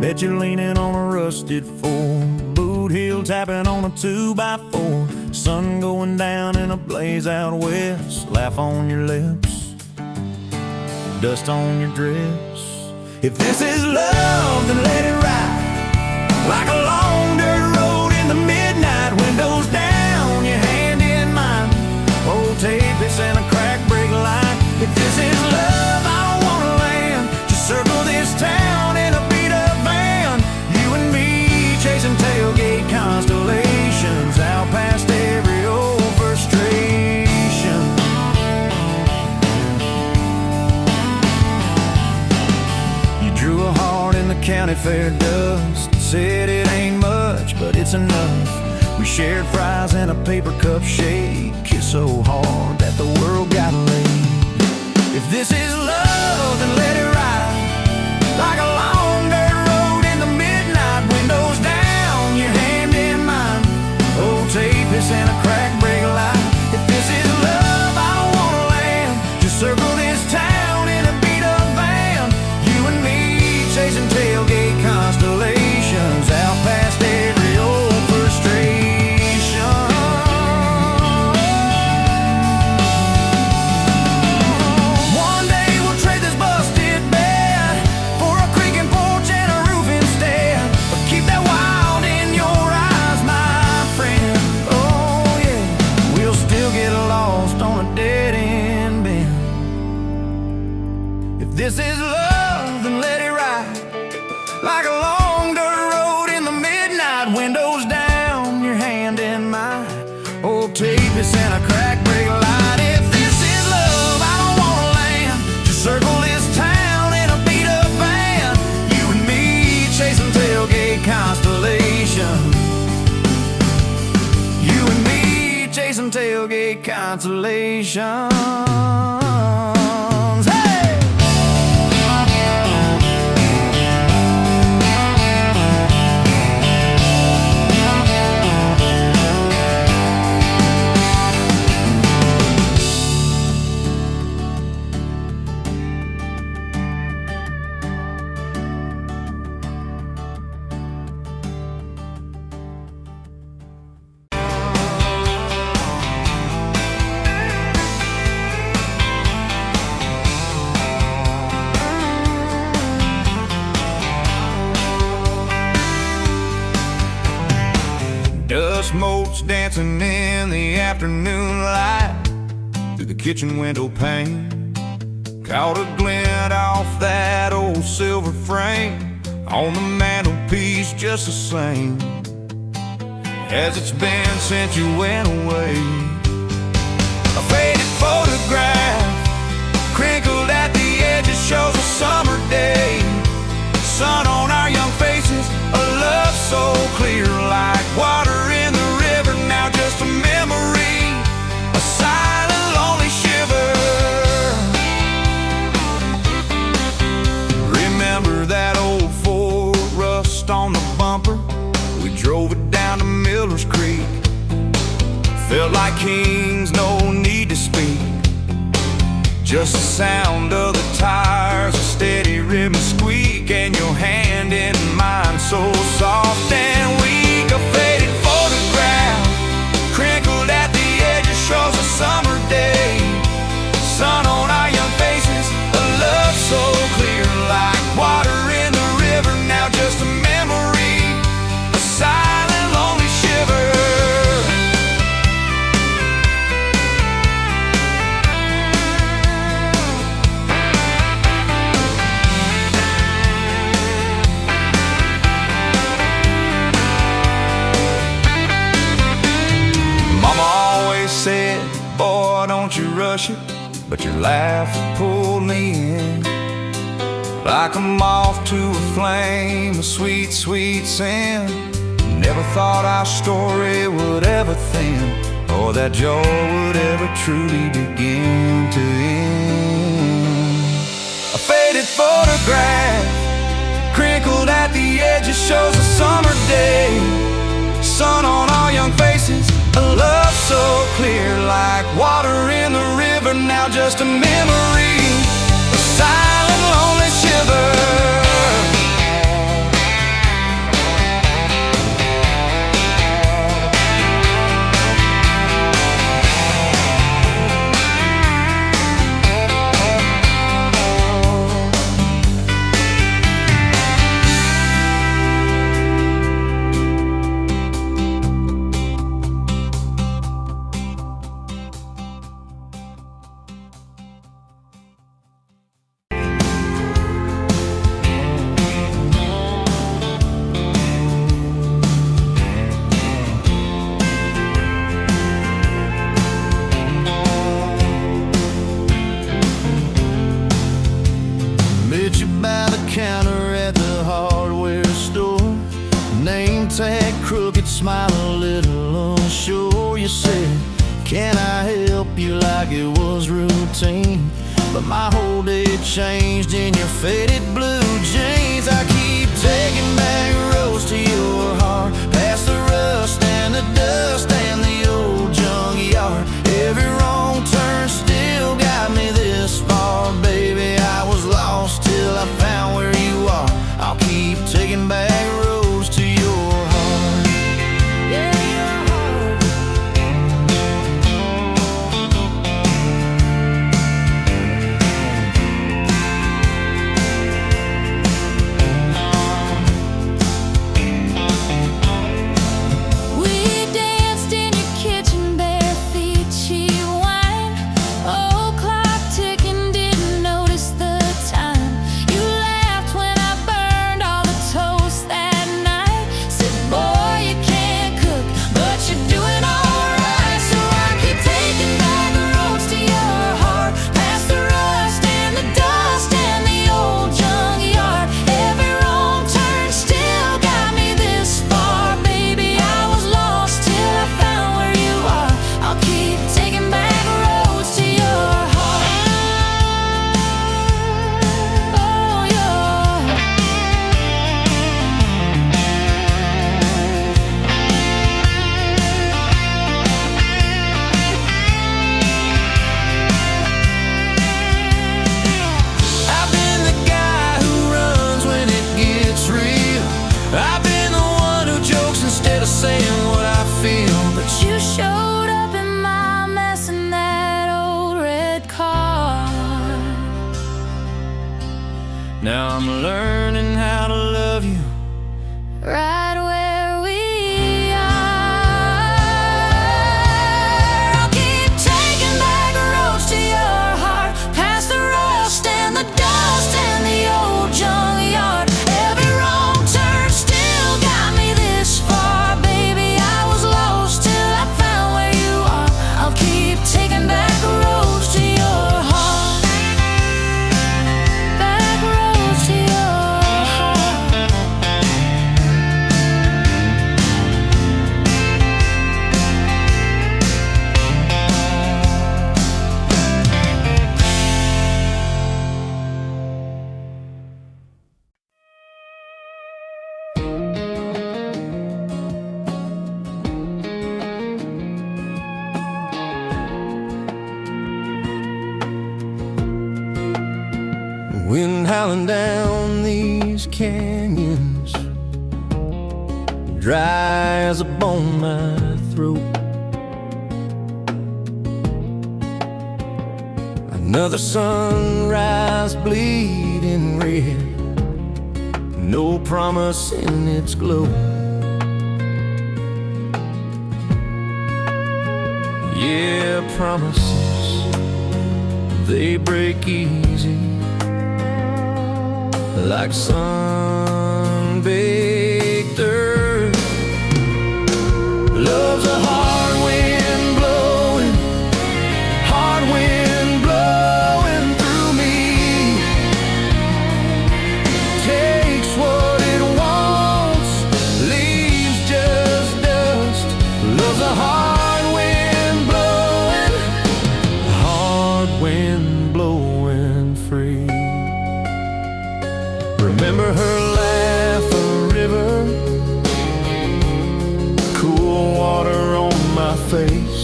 Bet you're leaning on a rusted Ford, boot heel tapping on a 2x4. Sun going down in a blaze out west, laugh on your lips, dust on your dress. If this is love, then let it ride like a long dirt road in the midnight. Windows down, your hand in mine, old tape, it's in a crack brake line. If this is love, I don't wanna land, just circle this town in a beat up van. You and me chasing tailgate constellations, out past every old frustration. You drew a heart in the county fair dust, said it ain't much, but it's enough. We shared fries in a paper cup shake, kissed so hard that the world got laid. If this is love, then let it ride like a long dirt road in the midnight. Windows down, your hand in mine, old tape, it's in a crack brake line. If this is love, I don't wanna land, just circle this town in a beat up van. You and me chasing tailgate constellations, out past every old frustration. One day we'll trade this busted bed for a creaking porch and a roof instead. But keep that wild in your eyes, my friend. Oh yeah, we'll still get lost on a dead end bend. If this is love, then let it ride like a long dirt road in the midnight. Windows down, your hand in mine, old tape, it's in a crack brake line. If this is love, I don't wanna land, just circle this town in a beat up van. You and me chasing tailgate constellations, you and me chasing tailgate constellations. Hey! Dust motes dancing in the afternoon light through the kitchen window pane. Caught a glint off that old silver frame on the mantelpiece, just the same as it's been since you went away. A faded photograph crinkled at the edges shows a summer day. Sun on our young faces, a love so clear like water in the river. Now just a memory, a silent lonely shiver. Remember that old Ford, rust on the bumper, we drove it down to Miller's Creek. Felt like kings, no need to speak, just the sound of the tires, a steady rhythm squeak, and your hand in mine so soft and weak. A faded photograph crinkled at the edges shows a summer day. Sun on our young faces, a love so clear like water in the river. Now just a memory, a silent lonely shiver. Said, boy, don't you rush it, but your laugh pulled me in like a moth to a flame, a sweet, sweet sin. Never thought our story would ever thin, or that joy would ever truly begin to end. A faded photograph crinkled at the edges shows a summer day. Sun on our young faces, a love so clear like water in the river. Now just a memory, a silent lonely shiver. you said, "Can I help you?" like it was routine. But my whole day changed in your faded blue jeans. I keep taking back roads to your heart, past the rust and the dust and the old junkyard. Every wrong turn still got me this far, baby. I was lost till I found where you are. I'll keep taking back roads to your heart. Yeah, your heart. We danced in your kitchen, bare feet, cheap wine. Old clock ticking, didn't notice the time. You laughed when I burned all the toast that night. Said, "Boy, you can't cook, but you're doing alright." So I keep taking back the roads to your heart, past the rust and the dust and the old junkyard. Every wrong turn still got me this far, baby. I was lost till I found where you are. I'll keep taking back roads to your heart. Oh, your I've been the guy who runs when it gets real. I've been the one who jokes instead of saying what I feel. But You showed up in my mess in that old red car. now I'm learning how to love you. Right where we are. I'll keep taking back roads to your heart, past the rust and the dust and the old junkyard. Every wrong turn still got me this far, baby. I was lost till I found where you are. I'll keep taking back roads to your heart. Back roads to your heart. Wind howling down these canyons, dry as a bone my throat. Another sunrise bleeding red, no promise in its glow. Yeah, promises, they break easy, like sun-baked earth. Love's a hard wind blowing, hard wind blowing through me. Takes what it wants, leaves just dust. Love's a hard wind blowing free. Remember her laugh, a river, cool water on my face.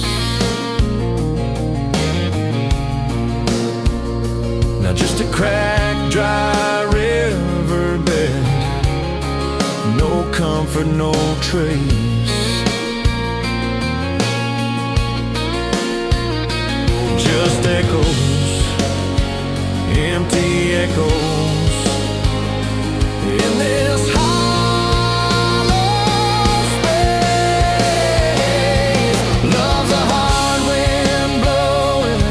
Now just a cracked, dry riverbed, no comfort, no trace. Just echoes, empty echoes in this hollow space. Love's a hard wind blowing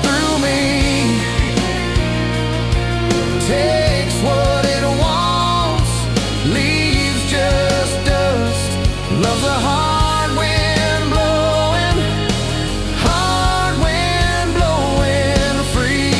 through me. Takes what it wants, leaves just dust. Love's a hard wind blowing free.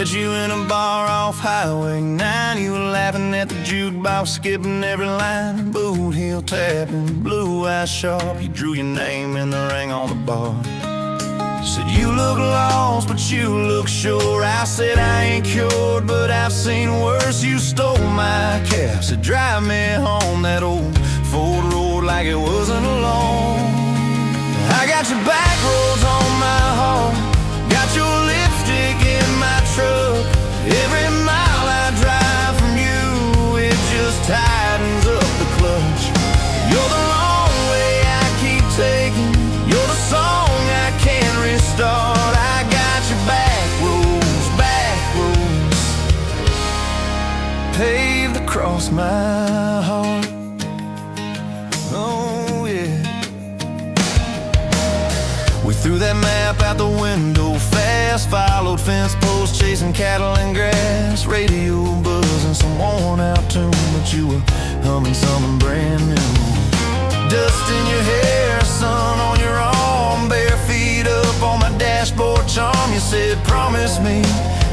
Met you in a bar off Highway 9. You were laughing at the jukebox, skipping every line. Boot heel tapping, blue eyes sharp. You drew your name in the ring on the bar. Said you look lost, but you look sure. I said I ain't cured, but I've seen worse. You stole my cab, said drive me home. That old Ford road like it wasn't alone. I got your back roads on my heart, got your lipstick in my truck. Every mile I drive from you, it just tightens up the clutch. You're the long way I keep taking, you're the song I can't restart. I got your back roads, paved across my heart. Oh yeah. We threw that map out the window fast, followed fence posts, chasing cattle and grass. Radio buzzing some worn out tune, but you were humming something brand new. Dust in your hair, sun on your arm, bare feet up on my dashboard charm. You said promise me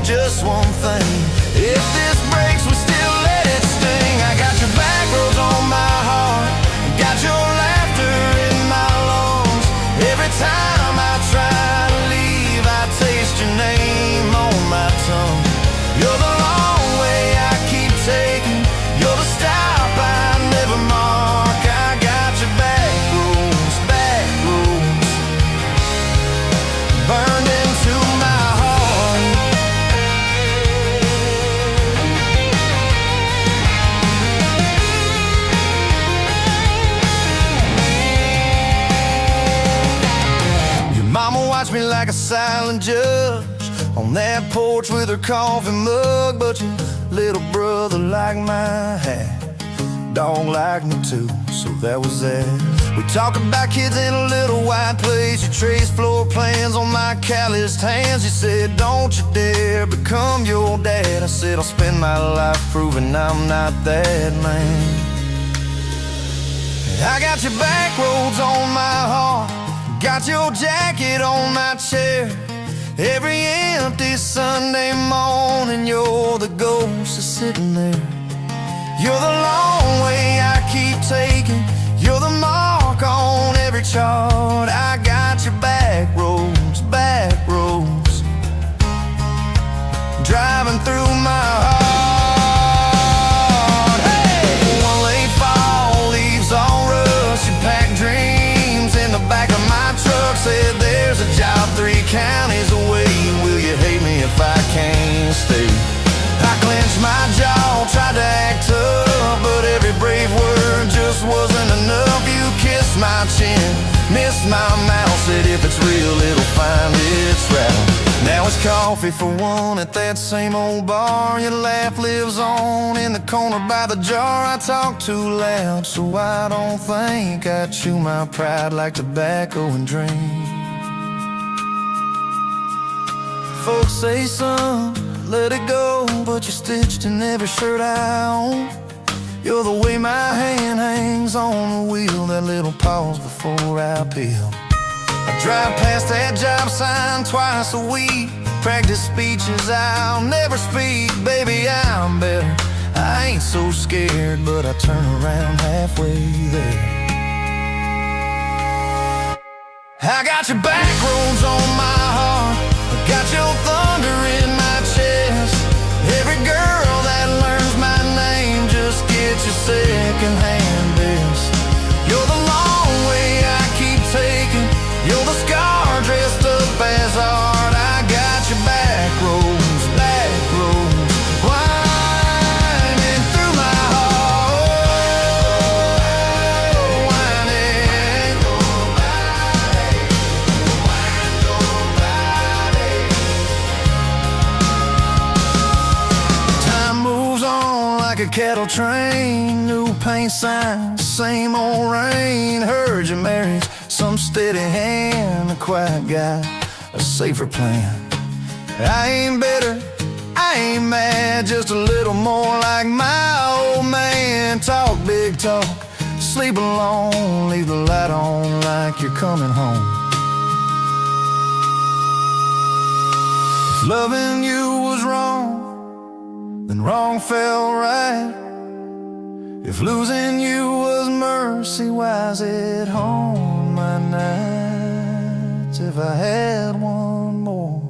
just one thing, if this breaks we still let it sting. I got your back roads on my heart, got your laughter in my lungs. Every time I try to leave, I taste your name on my tongue. You're the long way I keep taking, you're the stop I never mark. I got your back roads, burned into my heart. Your mama watched me like a silent judge on that porch with her coffee mug, but your little brother liked my hat, dog liked me too, so that was that. We talk about kids in a little white place. You traced floor plans on my calloused hands. You said don't you dare become your dad. I said I'll spend my life proving I'm not that man. I got your back roads on my heart, got your jacket on my chair. Every empty Sunday morning, you're the ghost that's sitting there. You're the long way I keep taking, you're the mark on every chart. I got your back roads, driving through my heart. Hey! One late fall, leaves on rust. You packed dreams in the back of my truck. Said there's a job 3 counties away. Will you hate me if I can't stay? I clenched my jaw, tried to act tough, but every brave word just wasn't enough. You kissed my chin, missed my mouth, said if it's real it'll find its route. Now it's coffee for one at that same old bar. Your laugh lives on in the corner by the jar. I talk too loud, so I don't think I chew my pride like tobacco and drink. Folks say, son, let it go, but you're stitched in every shirt I own. You're the way my hand hangs on the wheel, that little pause before I peel. I drive past that job sign twice a week, practice speeches I'll never speak. Baby, I'm better, I ain't so scared, but I turn around halfway there. I got your back roads on my heart, got your thunder in my chest. Every girl that learns my name just gets your second-hand best. You're the long way I keep taking, you're the scar dressed up as art. I got your back roads, winding through my heart, winding. Time moves on like a cattle train, new paint signs, same old rain. Heard you married some steady hand, a quiet guy, a safer plan. I ain't bitter, I ain't mad, just a little more like my old man. Talk big talk, sleep alone, leave the light on like you're coming home. If loving you was wrong, then wrong felt right. If losing you was mercy, why's it haunt my nights? If I had one more,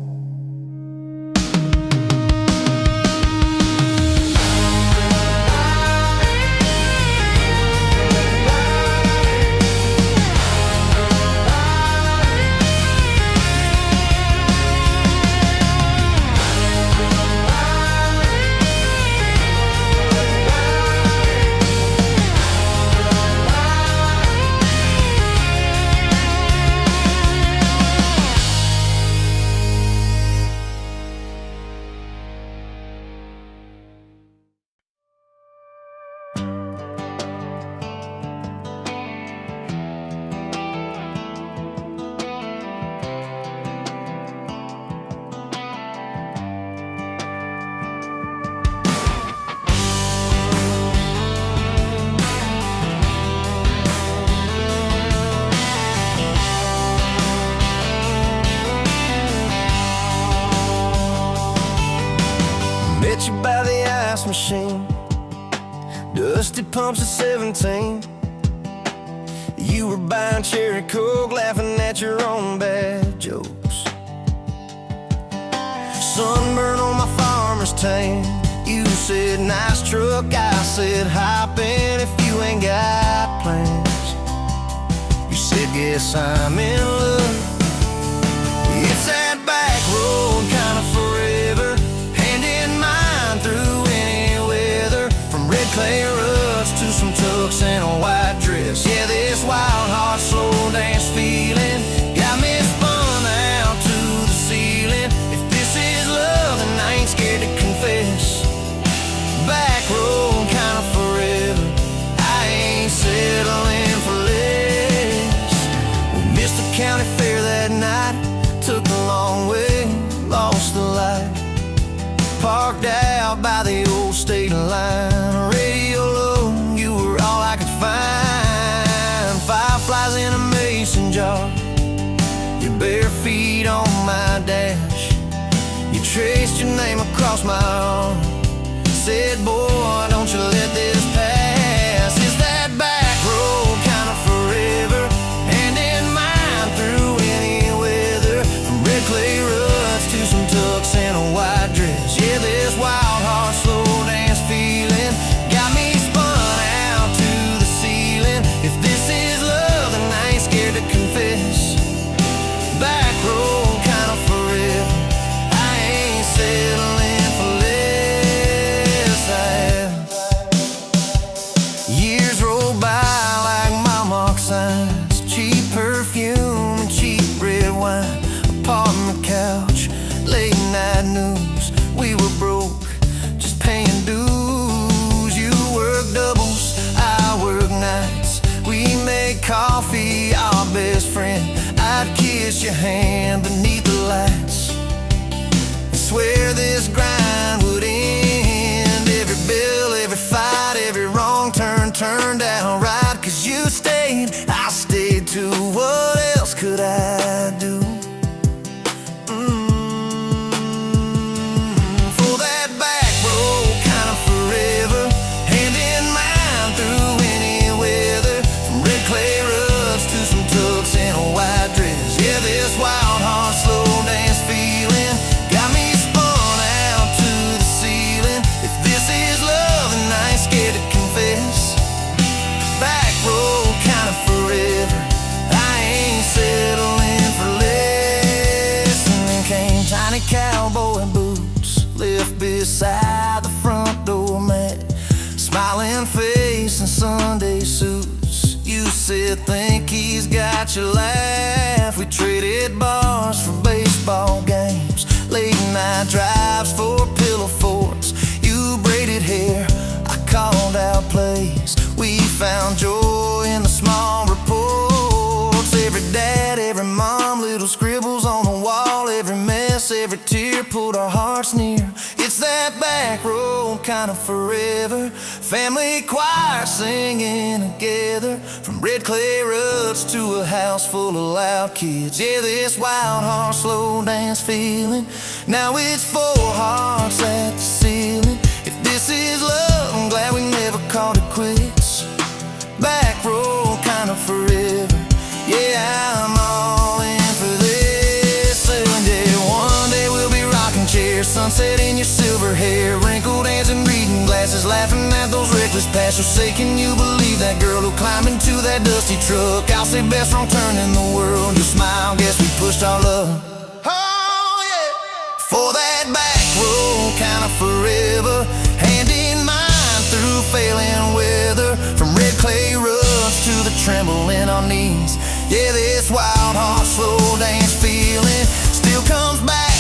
met you by the ice machine, dusty pumps at 17. You were buying cherry coke, laughing at your own bad jokes. Sunburn on my farmer's tan. You said nice truck, I said hop in if you ain't got plans. You said guess I'm in love. It's that back road kind of forever, hand in mine through any weather. From red clay ruts to some tucks and a white dress. Yeah, this wild heart slow dance feeling got me spun out to the ceiling. If this is love, then I ain't scared to confess. Back road kind of forever, I ain't settling for less. We missed the county fair that night, took the long way, lost the light. Parked out by the old state line, radio low, you were all I could find. Fireflies in a mason jar, your bare feet on my dash. You traced your name across my arm, said, boy, don't you let this pass. It's that back road kind of forever, hand in mine through any weather. From red clay ruts to some tucks and a white dress. Yeah, this wild heart slow dance feeling got me spun out to the ceiling. If this is love, then I ain't scared to confess. Back road kind of forever, I ain't settling for less. Years roll by like mile mark signs, cheap perfume and cheap red wine, apartment couch, late night news. We were broke, just paying dues. You work doubles, I work nights. We made coffee, our best friend. I'd kiss your hand beneath the lights and swear this grind would end. Every bill, every fight, every wrong turn turned out right. Cause you stayed, I stayed too. What else could I do? For that back road kind of forever, hand in mine through any weather. From red clay ruts to some tucks and a white dress. Yeah, this wild heart slow dance feeling got me spun out to the ceiling. If this is love, then I ain't scared to confess. Back road kind of forever, I ain't settling for less. And then came tiny cowboy boots, left beside the front door mat, smiling face and Sunday suits. You said think he's got your laugh. We traded bars for baseball games, late night drives for pillow forts. You braided hair, I called out plays. We found joy in the small reports. Every dad, every mom, little scribbles on the wall. Every mess, every tear pulled our hearts near. It's that that back road kind of forever. Family choir singing together, from red clay ruts to a house full of loud kids. Yeah, this wild heart slow dance feeling, now it's 4 hearts at the ceiling. If this is love, I'm glad we never called it quits. Back road kind of forever, yeah, I'm all in for this. And yeah, one day we'll be rocking chairs, sunset in your silver hair, wrinkled hands and reading glasses, laughing at those reckless pasts. So say, can you believe that girl who climbed into that dusty truck? I'll say best wrong turn in the world. You smile, guess we pushed our luck. Oh yeah, for that back road kind of forever, hand in mine through failing weather, from red clay ruts to the tremble in our knees. Yeah, this wild heart slow dance feeling still comes back,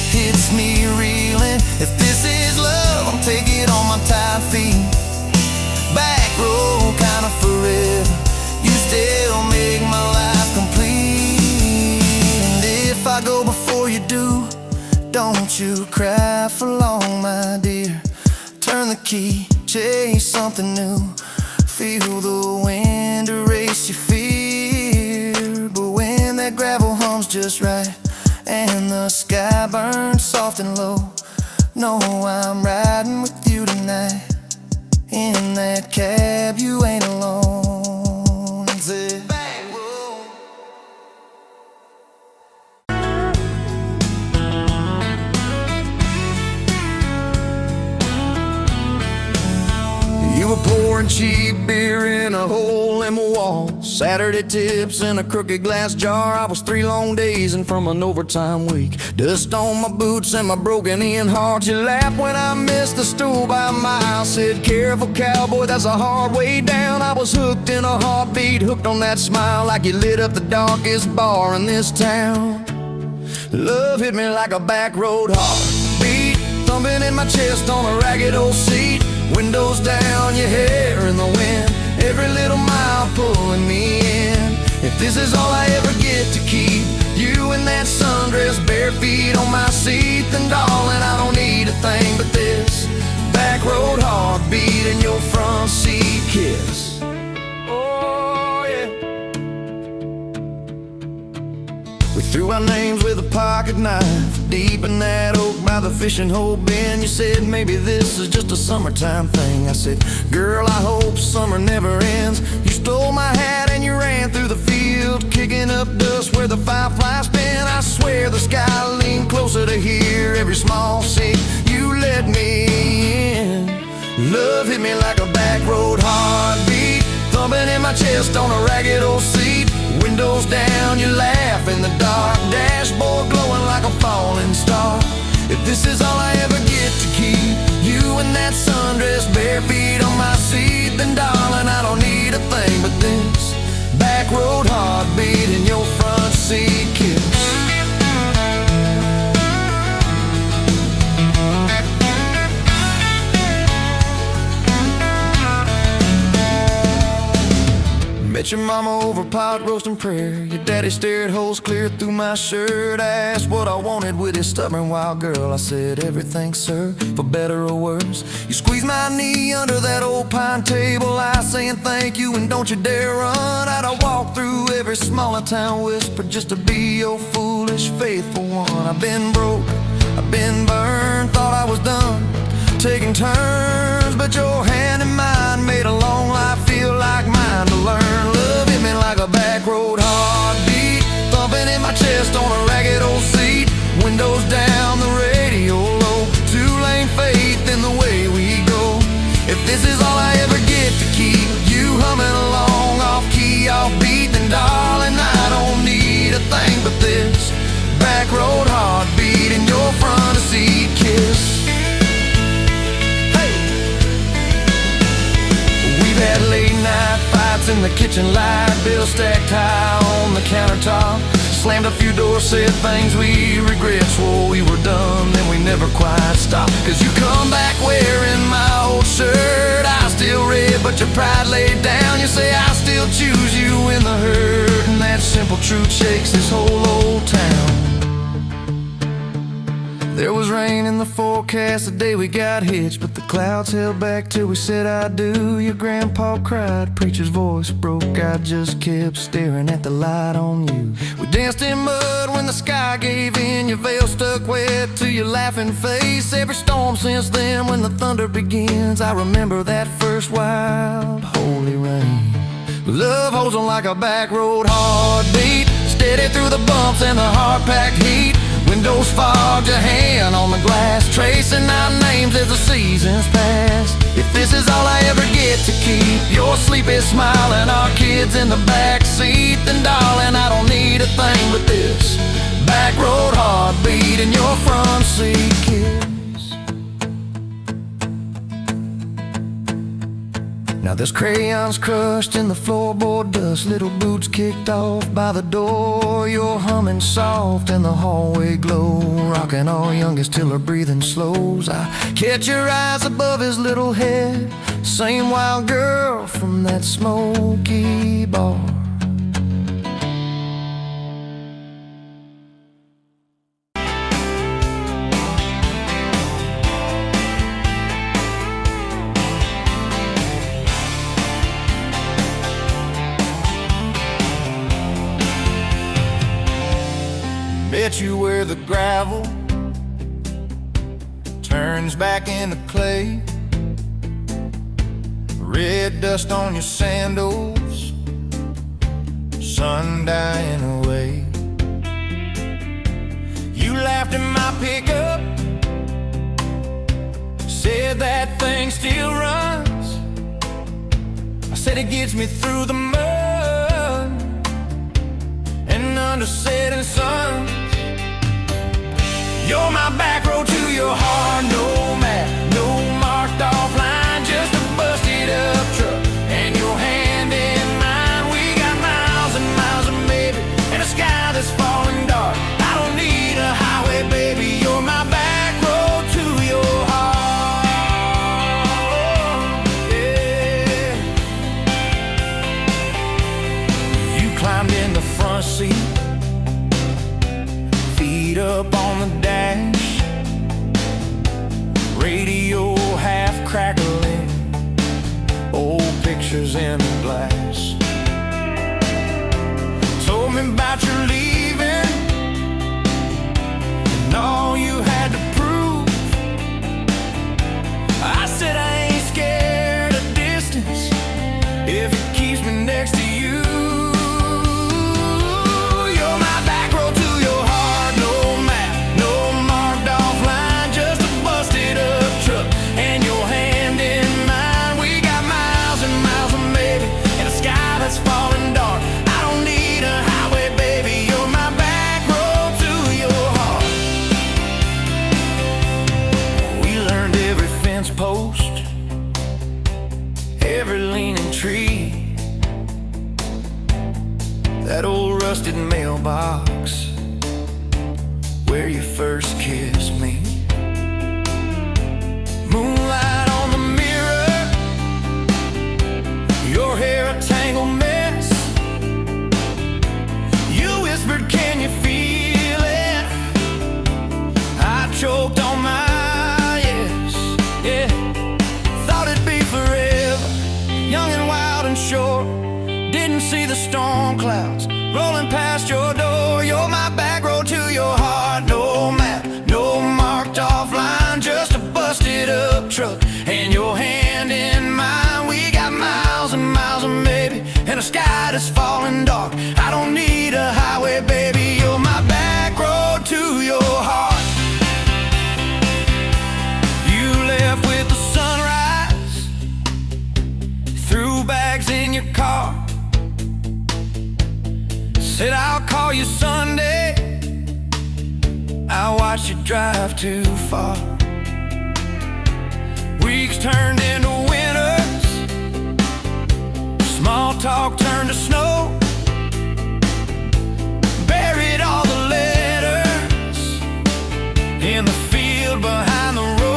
hits me reeling. If this is love, I'll take it on my tired feet. Back road kind of forever, you still make my life complete. And if I go before you do, don't you cry for long, my dear. Turn the key, chase something new, feel the wind erase your fear. But when that gravel hums just right and the sky burns soft and low, know I'm riding with you tonight. In that cab, you ain't alone. Say, back road. You were pouring cheap beer in a hole in my wall, Saturday tips in a crooked glass jar. I was 3 long days and from an overtime week, dust on my boots and my broken-in heart. You laughed when I missed the stool by a mile, said, careful cowboy, that's a hard way down. I was hooked in a heartbeat, hooked on that smile, like you lit up the darkest bar in this town. Love hit me like a back road heartbeat, thumping in my chest on a ragged old seat. Windows down, your hair in the wind, every little mile pulling me in. If this is all I ever get to keep, you in that sundress, bare feet on my seat, then darling, I don't need a thing but this back road heartbeat and your front seat kiss. Oh yeah. We threw our names with a pocket knife deep in that oak by the fishing hole bin. You said maybe this is just a summertime thing. I said, girl, I hope summer never ends. You stole my hat and you ran through the field, kicking up dust where the fireflies spin. I swear the sky leaned closer to hear every small seat you let me in. Love hit me like a back road heartbeat, thumping in my chest on a ragged old seat. Windows down, you laugh in the dark, dashboard glowing like a falling star. If this is all I ever get to keep, you in that sundress, bare feet on my seat, then darling, I don't need a thing but this back road heartbeat and your front seat kiss. Met your mama over pot roast and prayer. Your daddy stared holes clear through my shirt. I asked what I wanted with his stubborn wild girl. I said everything, sir, for better or worse. You squeezed my knee under that old pine table, I saying thank you and don't you dare run. I'd walk through every smaller town whisper just to be your foolish, faithful one. I've been broke, I've been burned, thought I was done taking turns, but your hand in mine made a long life feel like mine to learn. Love hit me like a back road heartbeat, thumping in my chest on a ragged old seat. Windows down, the radio low, 2-lane faith in the way we go. If this is all I ever get to keep, you humming along off key, off beat, then darling, I don't need a thing but this back road heartbeat and your front seat kiss. Had late night fights in the kitchen light, bills stacked high on the countertop. Slammed a few doors, said things we regret, swore we were done, then we never quite stopped. Cause you come back wearing my old shirt, I still red but your pride laid down. You say I still choose you in the hurt, and that simple truth shakes this whole old town. There was rain in the forest forecast the day we got hitched, but the clouds held back till we said I do. Your grandpa cried, preacher's voice broke. I just kept staring at the light on you. We danced in mud when the sky gave in. Your veil stuck wet to your laughing face. Every storm since then, when the thunder begins, I remember that first wild holy rain. Love holds on like a back road heartbeat, steady through the bumps and the hard-packed heat. Windows fogged, your hand on the glass, tracing our names as the seasons pass. If this is all I ever get to keep, your sleepy smile and our kids in the back seat, then darling, I don't need a thing but this back road heartbeat and your front seat kiss. Now there's crayons crushed in the floorboard dust, little boots kicked off by the door. You're humming soft in the hallway glow, rocking our youngest till her breathing slows. I catch your eyes above his little head, same wild girl from that smoky bar. Bet you where the gravel turns back into clay, red dust on your sandals, sun dying away. You laughed at my pickup, said that thing still runs. I said it gets me through the mud and under setting sun. You're my back road to your heart, no map, no marked off line, just a busted up truck and your hand in mine. We got miles and miles of maybe and a sky that's falling dark. I don't need a highway, baby, you're my back road to your heart, yeah. You climbed in the front seat, feet up on the dash, radio half crackling, old pictures in the glass. Told me about your leaving and all you had to prove. I said I ain't scared of distance if it keeps me next to you. Post, every leaning tree, that old rusted mailbox where you first kissed me. Moonlight on the mirror, your hair a tangled mess. You whispered, can you feel it? I choked on my shore, didn't see the storm clouds rolling past your door. You're my back road to your heart, no map, no marked off line, just a busted up truck and your hand in mine. We got miles and miles of maybe and a sky that's falling dark. I don't need a highway, baby, you're my back road to your heart. You left with the sunrise, threw bags in your car, said I'll call you Sunday. I watched you drive too far. Weeks turned into winters, small talk turned to snow. Buried all the letters in the field behind the road.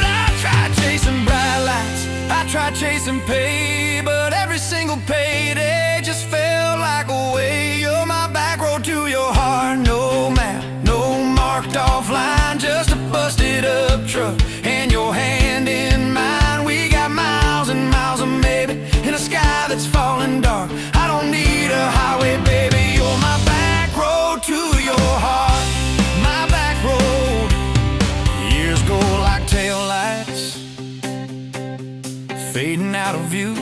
I tried chasing bright lights, I tried chasing pay, but every single payday just felt like a way. You're my back road to your heart, no map, no marked off line, sky that's falling dark. I don't need a highway, baby. You're my back road to your heart. My back road. Years go like taillights, fading out of view.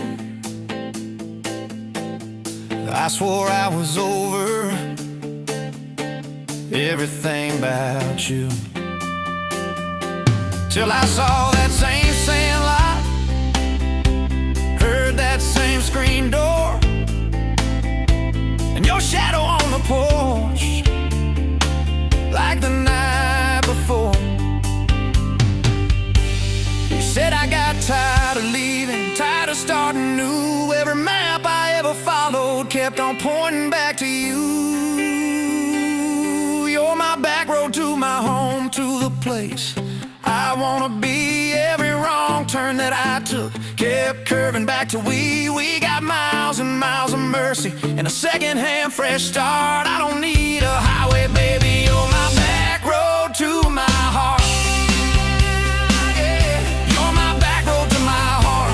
I swore I was over everything about you, till I saw that same sandlot, heard that same screen door, and your shadow on the porch, like the night before. You said I got tired of leaving, tired of starting new. Every map I ever followed kept on pointing back to you. You're my back road to my home, to the place I wanna be. Every wrong turn that I took kept curving back to we. We got miles and miles of mercy and a second-hand fresh start. I don't need a highway, baby. You're my back road to my heart. Yeah, you're my back road to my heart.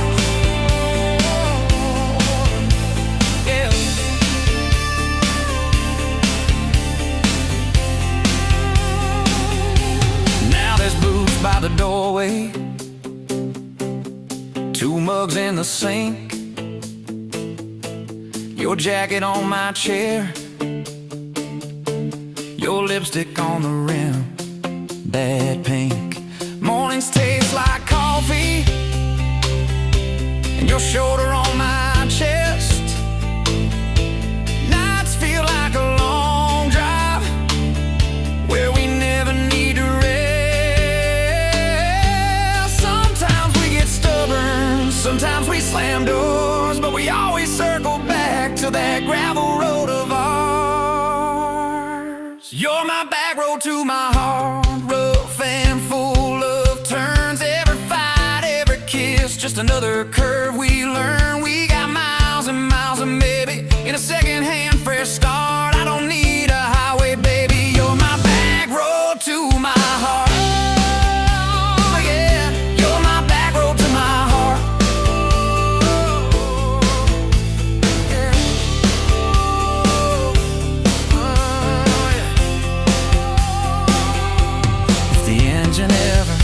Yeah. Now there's boots by the doorway, 2 mugs in the sink, your jacket on my chair, your lipstick on the rim, that pink. Mornings taste like coffee, and your shoulder on my chest. Nights feel like a long drive, where we never need to rest. Sometimes we get stubborn, sometimes we slam doors, but we always circle back to that gravel road of ours. You're my back road to my heart, rough and full of turns. Every fight, every kiss, just another curve we learn. We got miles and miles of maybe in a second-hand fresh start. I don't need a highway, baby. You're my back road to my heart. Oh, yeah, you're my back road to my heart. Yeah. Oh, yeah. If the engine ever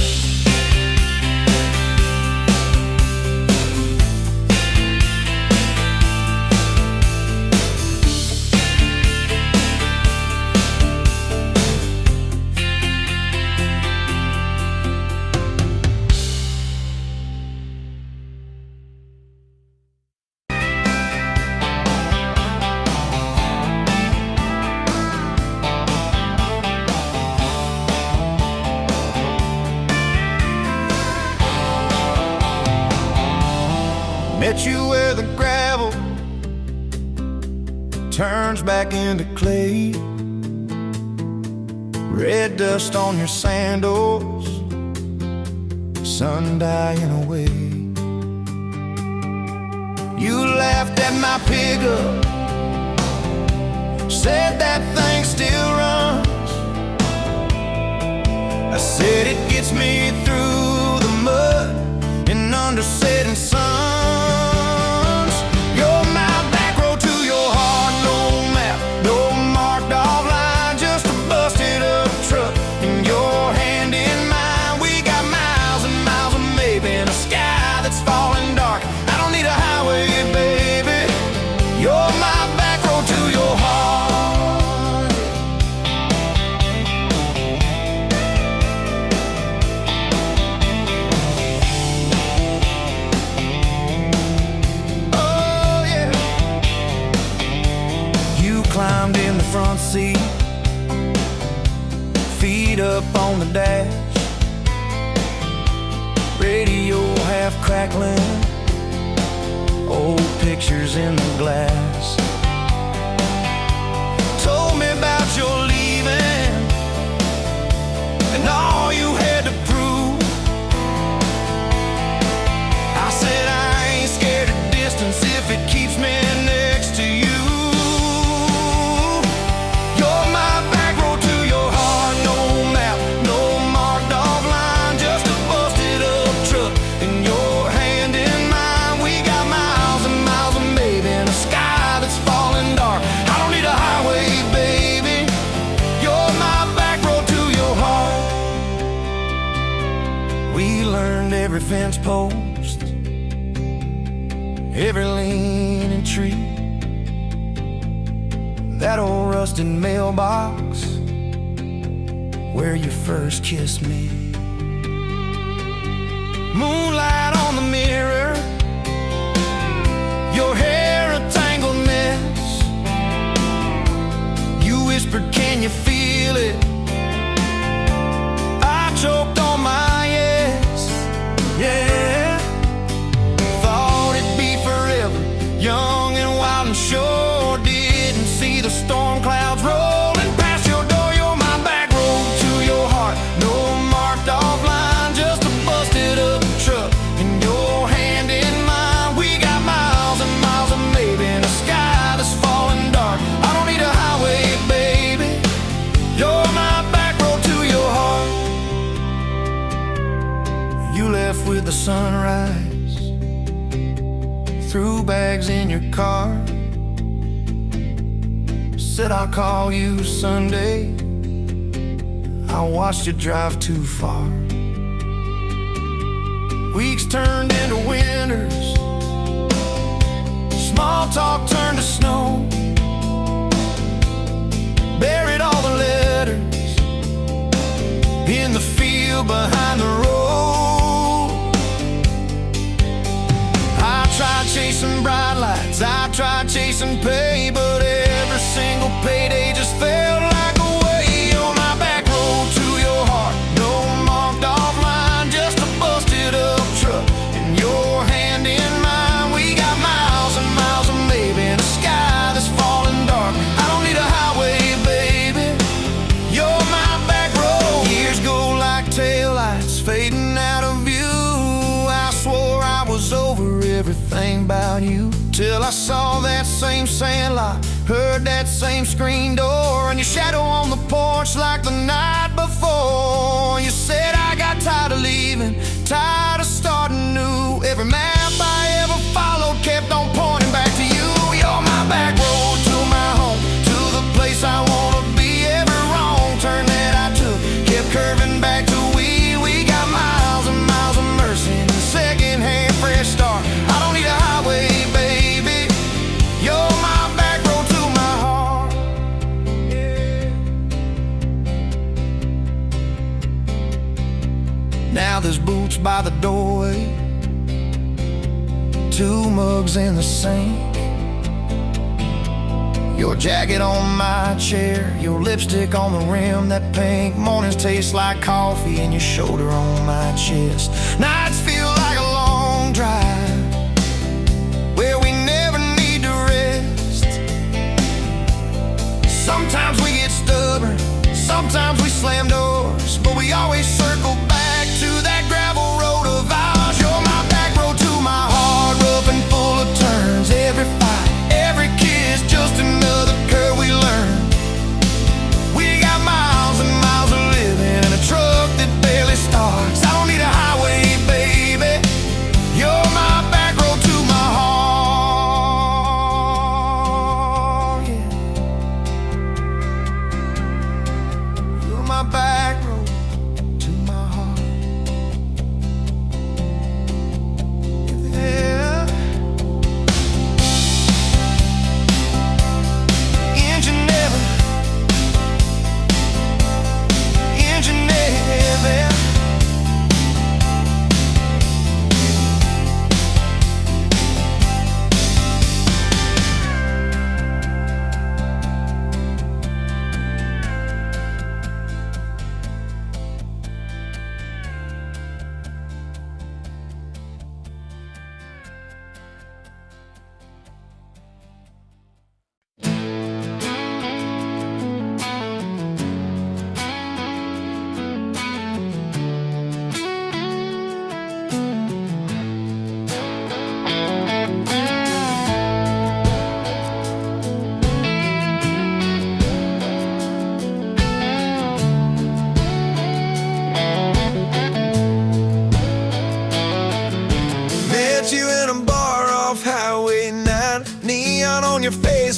met you where the gravel turns back into clay, red dust on your sandals, sun dying away. You laughed at my pickup, said that thing still runs. I said it gets me through the mud and under setting suns. You're my back road to your heart, no map, no marked off line, just a busted up truck and your hand in mine. We got miles and miles of maybe in a sky that's falling dark. I don't need a highway, baby. You're my back road to your heart. Oh yeah. You climbed in the front seat, feet up on the dash, radio half crackling, old pictures in the glass. Told me about your leaving and all you had to prove. I said I ain't scared of distance if it keeps me next to you. You're my back road to your heart, no map, no marked off line, just a busted up truck and your hand in mine. We got miles and miles of every fence post, every leaning tree, that old rusted mailbox where you first kissed me. Moonlight on the mirror, your hair a tangled mess. You whispered, can you feel it? I choked on my yes, yeah. Thought it'd be forever, young and wild and sure. Didn't see the storm clouds rolling past your door. You're my back road to your heart, no marked off line, just a busted up truck and your hand in mine. We got miles and miles of maybe in a sky that's falling dark. I don't need a highway, baby, you're my back road to your heart. You left with the sunrise, threw bags in your car, said I'll call you Sunday. I watched you drive too far. Weeks turned into winters, small talk turned to snow. Buried all the letters in the field behind the road. I tried chasing bright lights, I tried chasing pay, but every single payday just felt like a way. On my back road to your heart, no marked off line, just a busted up truck and your hand in mine. We got miles and miles of maybe in a sky that's falling dark. I don't need a highway, baby, you're my back road. Years go like taillights fading out of view. I swore I was over everything about you, till I saw that same sandlot, heard that same screen door, and your shadow on the porch like the night before. You said I got tired of leaving, tired of starting new. Every map I ever followed kept on pointing back to you. You're my back road to my home, to the place I wanna be. Every wrong turn that I took kept curving back to we. We got miles and miles of mercy and a second-hand fresh start. I don't need a highway, baby, you're my back road to my heart, yeah. Now there's boots by the doorway, two mugs in the sink, your jacket on my chair, your lipstick on the rim, that pink. Mornings taste like coffee and your shoulder on my chest. Nights feel like a long drive where we never need to rest. Sometimes we get stubborn, sometimes we slam doors, but we always circle back to that gravel road of ours. You're my back road to my heart, rough and full of turns. Every fight, every kiss, just another curve we learn. We got miles and miles of living in a truck that barely starts. I don't need a highway, baby, you're my back road to my heart, yeah. You're my back road to my heart, yeah. Engine never, engine never.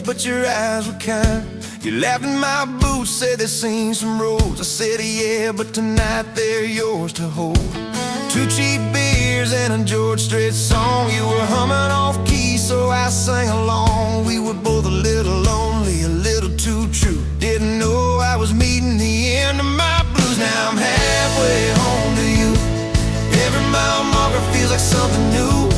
But your eyes were kind. You laughed in my boots, said they've seen some roads. I said yeah, but tonight they're yours to hold. Two cheap beers Spears and a George Strait song. You were humming off key, so I sang along. We were both a little lonely, a little too true. Didn't know I was meeting the end of my blues. Now I'm halfway home to you. Every mile marker feels like something new.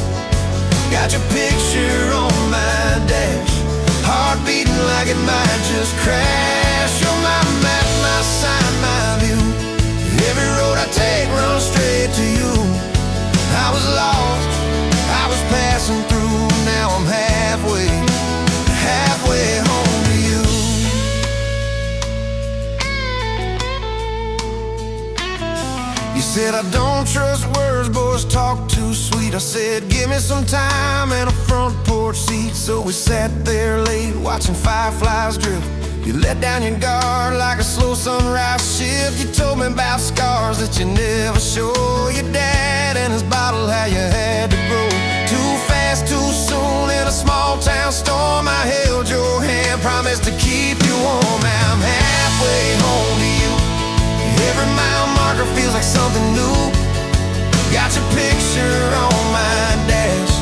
Got your picture on my dash, heart beating like it might just crash. You're my map, my sign, my view. Every road I take runs straight to you. I was lost, I was passing through. Now I'm halfway home to you. You said I don't trust words, boys talk too sweet. I said give me some time and a front porch seat. So we sat there late watching fireflies drift. You let down your guard like a slow sunrise shift. You told me about scars that you never show. Your dad and his bottle, how you had to grow too fast, too soon in a small town storm. I held your hand, promised to keep you warm. Now I'm halfway home to you. Every mile marker feels like something new. Got your picture on my dash,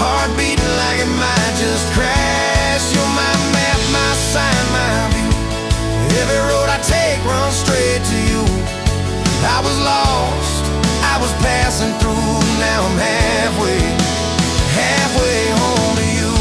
heart beating like it might just crash. You're my map, my sign, my view. Every road I take runs straight to you. I was lost, I was passing through. Now I'm halfway home to you.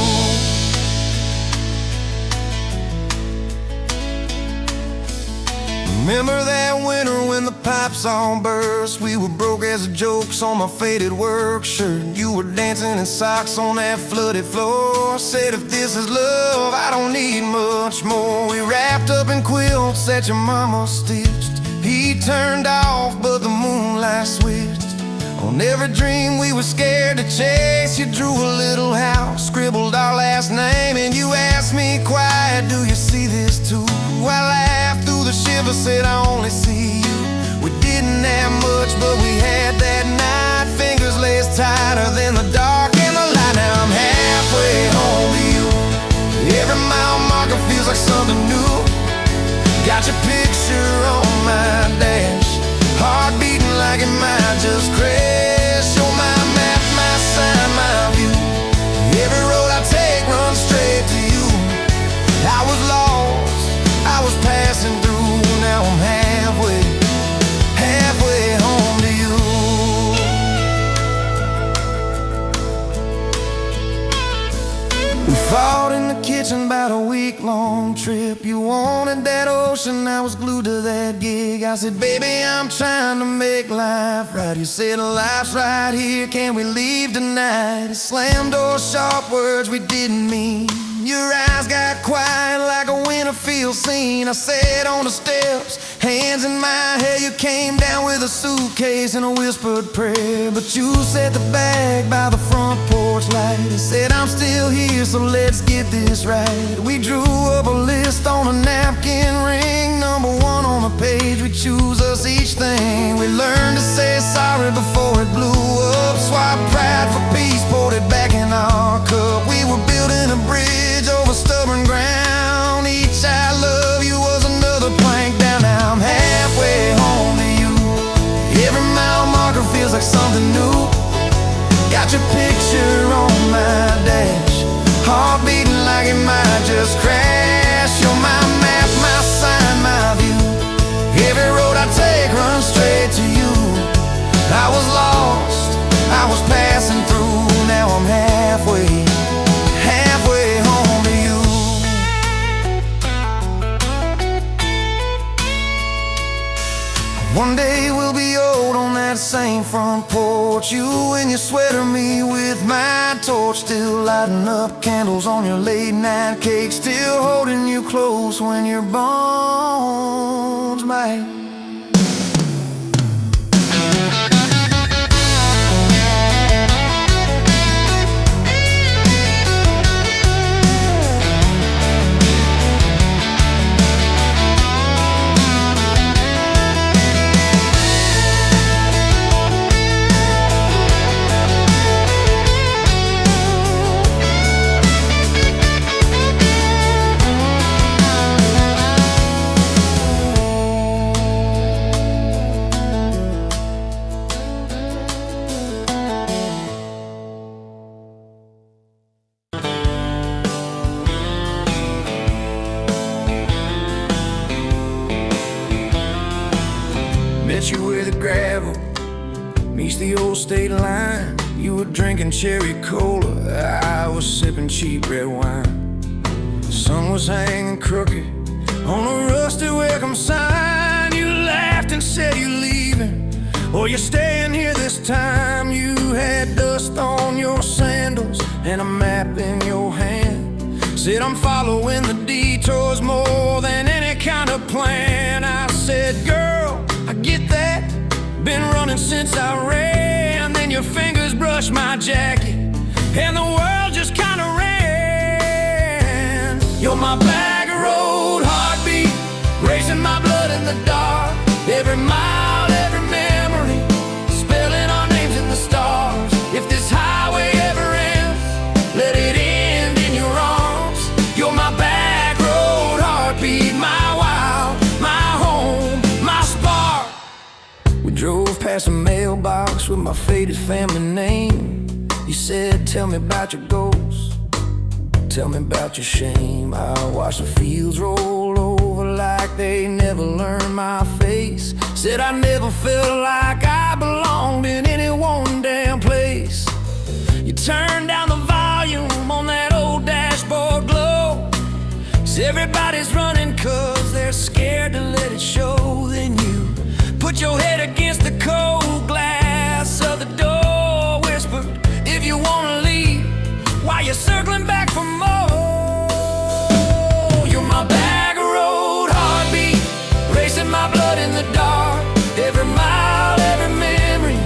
Remember that winter when the pipes all burst? We were broke as the jokes on my faded work shirt. You were dancing in socks on that flooded floor. Said if this is love, I don't need much more. We wrapped up in quilts that your mama stitched. He turned off, but the moonlight switched. On every dream we were scared to chase, you drew a little house, scribbled our last name, and you asked me quiet, do you see this too? I laughed through the shiver, said I only see you. We didn't have much, but we had that night. Fingers laced tighter than the dark and the light. Now I'm halfway home to you. Every mile marker feels like something new. Got your picture on my dash, heart beating like it might just crash. You're my map, my sign, my view. Every road I take runs straight to you. I was lost, I was passing through. Now I'm halfway home to you. We fought in the kitchen about a week-long trip. You wanted that ocean, I was glued to that gig. I said, baby, I'm trying to make life right. You said, life's right here, can we leave tonight? Slam door, sharp words we didn't mean. Your eyes got quiet like a Winterfield scene. I sat on the steps, hands in my hair. You came down with a suitcase and a whispered prayer. But you set the bag by the front porch light and said, I'm still here, so let's get this right. We drew up a list on a napkin ring, number one on the page. We choose us each thing. We learned to say sorry before it blew up. Swap pride for peace, poured it back in our cup. We were building a bridge over stubborn ground. Each I love you was another plank down. Now I'm halfway home to you. Every mile marker feels like something new. Got your picture on my dash, heart beating like it might just crash. You're my map, my sign, my view. Every road I take runs straight to you. I was lost, I was passing through. Now I'm halfway home to you. One day we'll be old on that same front porch. You in your sweater, me with my torch. Still lighting up candles on your late night cake. Still holding you close when your bones might the gravel meets the old state line. You were drinking cherry cola, I was sipping cheap red wine. The sun was hanging crooked on a rusty welcome sign. You laughed and said you're leaving, or you're staying here this time. You had dust on your sandals and a map in your hand. Said I'm following the detours more than any kind of plan. I said, girl, I get that, been running since I ran. Then your fingers brushed my jacket and the world just kinda ran. You're my bag of road heartbeat, racing my blood in the dark. Every mile, every memory, spelling our names in the stars. If this highway ever ends, let it end in your arms. You're my back road heartbeat, my wild, my home, my spark. We drove past a mailbox with my faded family name. You said, tell me about your goals, tell me about your shame. I watched the fields roll over like they never learned my face. Said I never felt like I belonged in any one damn place. You turned down the volume on that old dashboard glow. 'Cause everybody's running 'cause they're scared to let it show. Then you put your head against the cold glass of the door, whispered, if you wanna leave, why you circling back for more? You're my bag of road heartbeat, racing my blood in the dark. Every mile, every memory,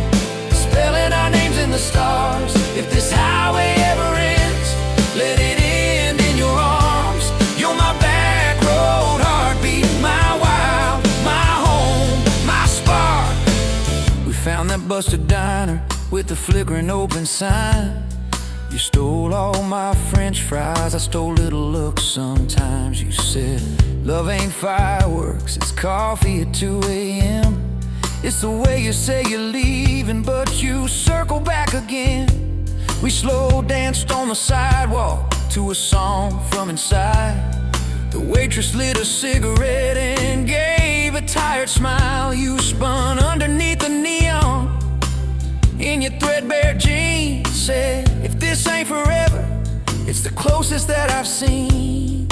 spelling our names in the stars. If this highway ever ends, let it end in your arms. You're my back road heartbeat, my wild, my home, my spark. We found that busted diner with the flickering open sign. You stole all my French fries, I stole little looks sometimes. You said, love ain't fireworks, it's coffee at 2 a.m. It's the way you say you're leaving, but you circle back again. We slow danced on the sidewalk to a song from inside. The waitress lit a cigarette and gave a tired smile. You spun underneath the neon in your threadbare jeans. Said, if this ain't forever, it's the closest that I've seen.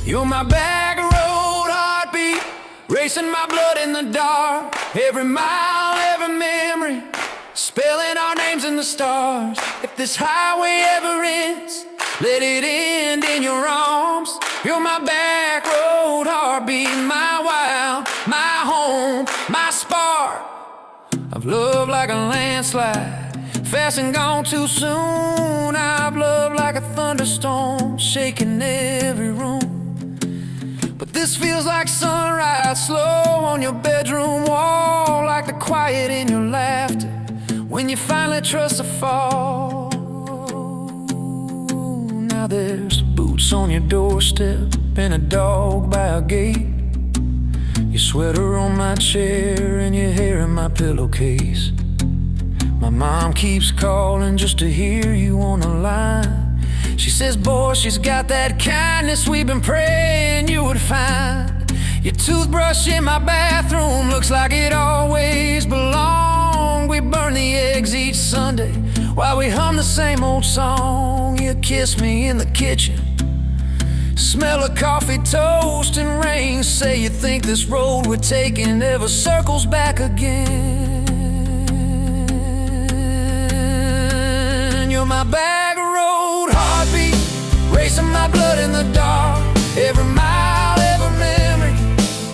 You're my bag of road heartbeat, racing my blood in the dark. Every mile, every memory, spelling our names in the stars. If this highway ever ends, let it end in your arms. You're my back road heartbeat, my wild, my home, my spark. I've loved like a landslide, fast and gone too soon. I've loved like a thunderstorm, shaking every room. But this feels like sunrise, slow on your bedroom wall, like the quiet in your laughter when you finally trust the fall. Now there's boots on your doorstep and a dog by a gate. Your sweater on my chair and your hair in my pillowcase. My mom keeps calling just to hear you on the line. She says, boy, she's got that kindness we've been praying you would find. Your toothbrush in my bathroom looks like it always belonged. We burn the eggs each Sunday while we hum the same old song. You kiss me in the kitchen, smell of coffee, toast, and rain. Say you think this road we're taking never circles back again. You're my bag of road heartbeat, racing my blood in the dark. Every mile, every memory,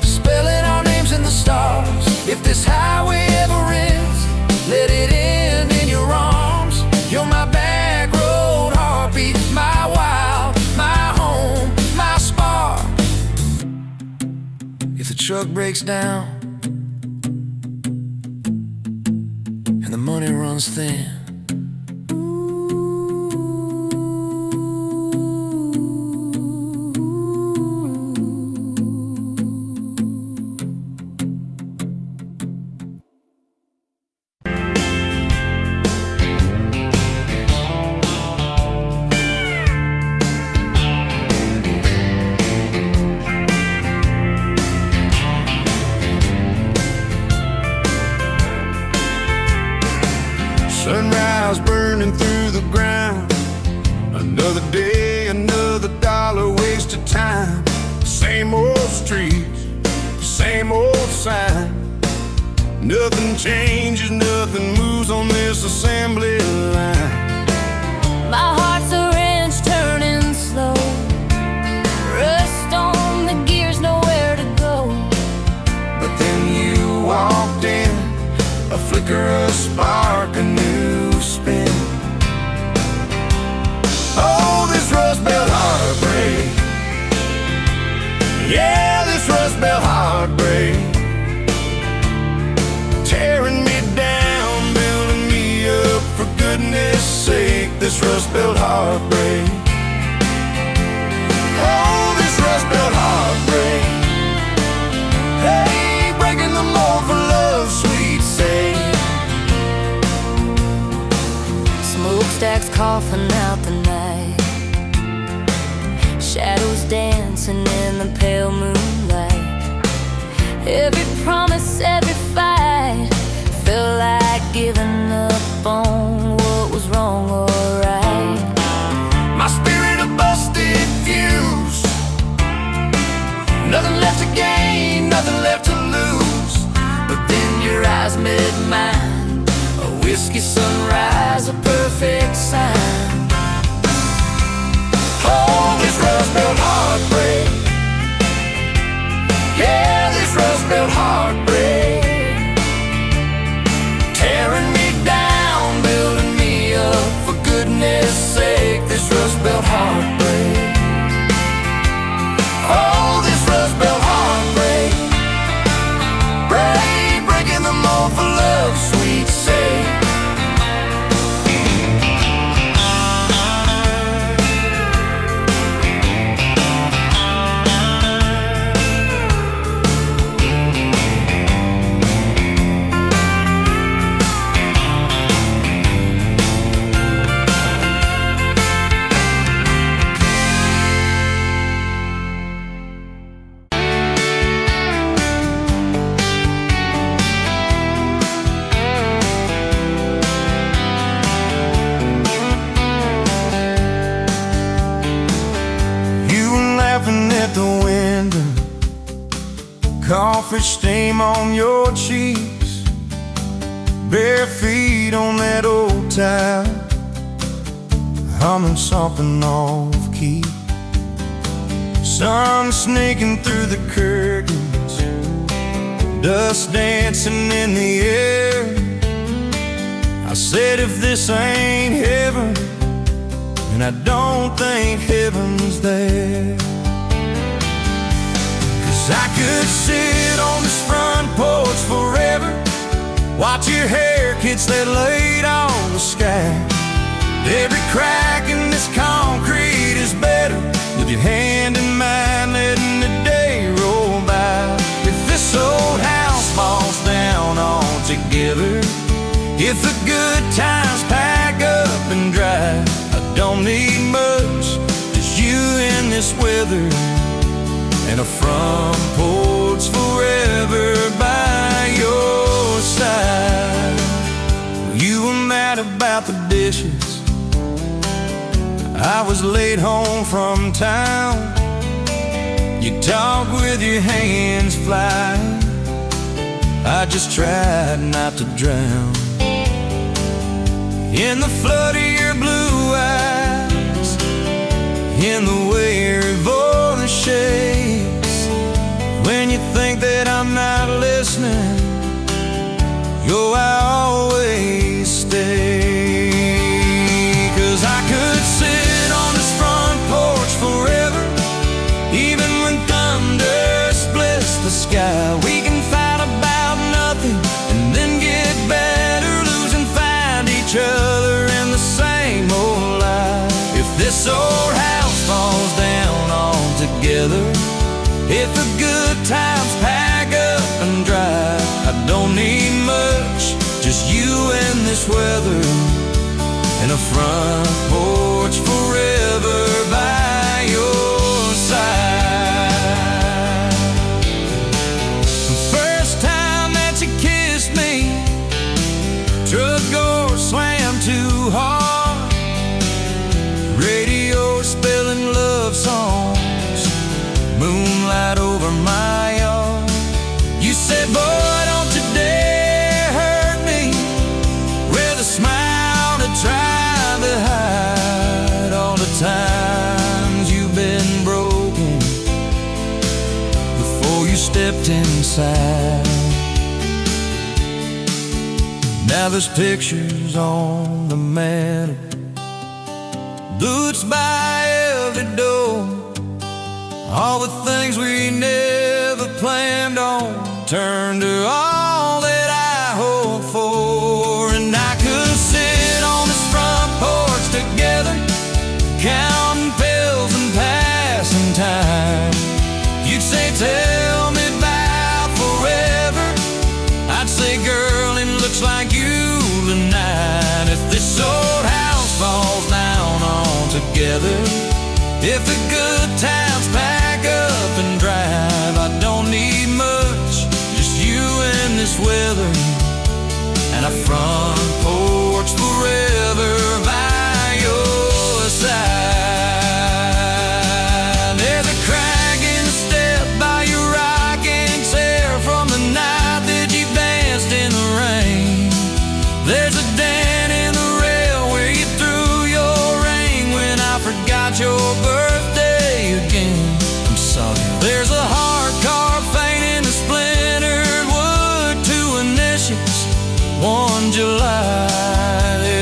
spelling our names in the stars. If this highway ever ends, let it end in your arms. You're my back road heartbeat, my wild, my home, my spark. If the truck breaks down and the money runs thin, cows burning through the ground. Another day, another dollar wasted time. Same old streets, same old sign. Nothing changes, nothing moves on this assembly line. My heart's a wrench turning slow, rust on the gears, nowhere to go. But then you walked in, a flicker, a spark, a new spin. Oh, this Rust Belt heartbreak. Yeah, this Rust Belt heartbreak. Tearing me down, building me up, for goodness sake, this Rust Belt heartbreak. Oh, this Rust Belt heartbreak. Hey, breaking the mold for love's sweet sake. Smokestacks coughing out the night, shadows dancing in the pale moonlight. Every promise, every fight felt like giving up on what was wrong or right. My spirit a busted fuse, nothing left to gain, nothing left to lose. But then your eyes met mine, a whiskey sunrise, a perfect sign. Oh, this Rust Belt heartbreak. Yeah, this Rust Belt heartbreak. Tearing me down, building me up, for goodness sake, this Rust Belt heartbreak. Oh, this Rust Belt heartbreak. Breaking the mold for love's sweet sake. At the window, coffee stain on your cheeks, bare feet on that old tile, humming something off key. Sun snaking through the curtains, dust dancing in the air. I said, if this ain't heaven, and I don't think heaven's there. I could sit on this front porch forever, watch your hair catch that light on the sky. Every crack in this concrete is better with your hand in mine, letting the day roll by. If this old house falls down altogether, if the good times pack up and drive, I don't need much, just you in this weather, and a front porch forever by your side. You were mad about the dishes, I was late home from town. You talk with your hands flying, I just tried not to drown. In the flood of your blue eyes, in the way your voice shakes, when you think that I'm not listening, yo, I always stay. 'Cause I could sit on this front porch forever, even when thunder splits the sky. We can fight about nothing and then get better, lose and find each other in the same old life. If this old house falls down altogether, if the good times pack up and drive, I don't need much, just you and this weather, and a front porch forever by your side. The first time that you kissed me, truck door slammed to been broken before you stepped inside. Now there's pictures on the mantle, boots by every door, all the things we never planned on turned to all that I hope for. And I could sit on this front porch together, counting pills and passing time. You'd say, tell me about forever. I'd say, girl, it looks like you tonight. If this old house falls down altogether, if the good times pack up and drive, I don't need much, just you and this weather, and a front porch forever by your side. There's a crack in the step by your rocking chair from the night that you danced in the rain. There's a dent in the rail where you threw your ring when I forgot your birthday again. I'm sorry. There's a hard car paint in the splintered wood, 2 initials, 1 July.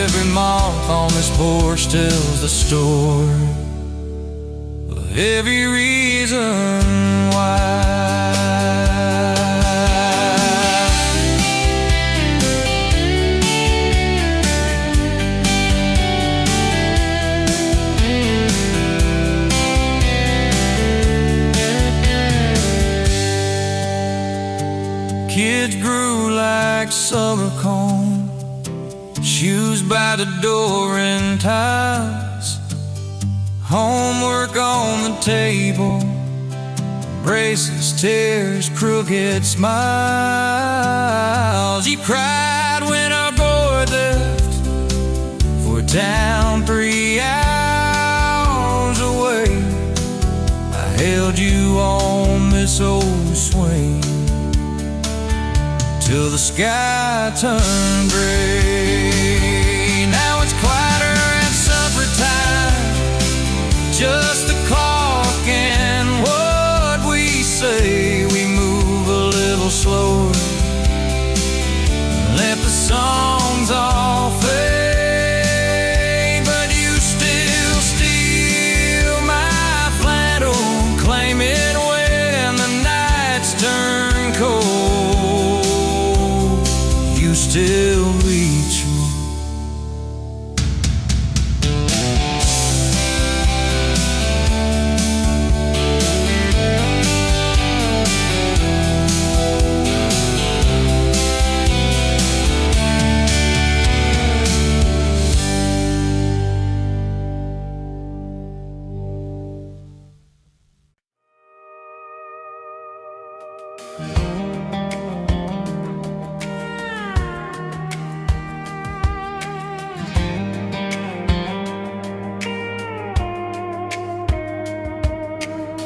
Every month on this porch tells the story of every reason why. Kids grew like summer corn, shoes by the door and ties, homework on the table, braces, tears, crooked smiles. You cried when our boy left for a town 3 hours away. I held you on this old swing till the sky turned gray. Now it's quieter at supper time, just the clock and what we say. We move a little slower, let the songs all fade, but you still steal my flannel, claim it when the nights turn cold. Still reach me.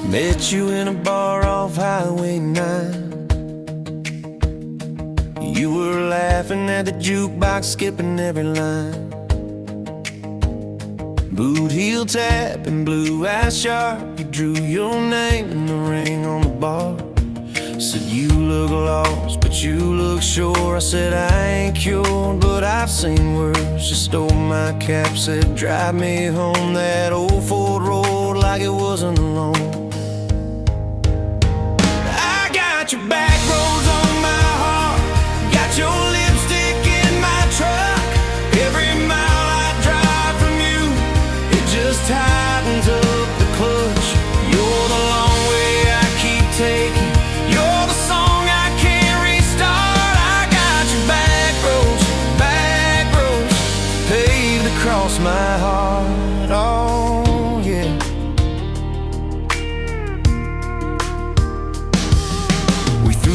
Met you in a bar off Highway 9. You were laughing at the jukebox, skipping every line. Boot heel tap and blue eyes sharp, you drew your name in the ring on the bar. Said you look lost, but you look sure. I said I ain't cured, but I've seen worse. You stole my cap, said drive me home that old Ford road like it wasn't alone. Your back roads on my heart, got your lipstick in my truck. Every mile I drive from you, it just tightens up the clutch. You're the long way I keep taking, you're the song I can't restart. I got your back roads paved across my heart. Oh yeah.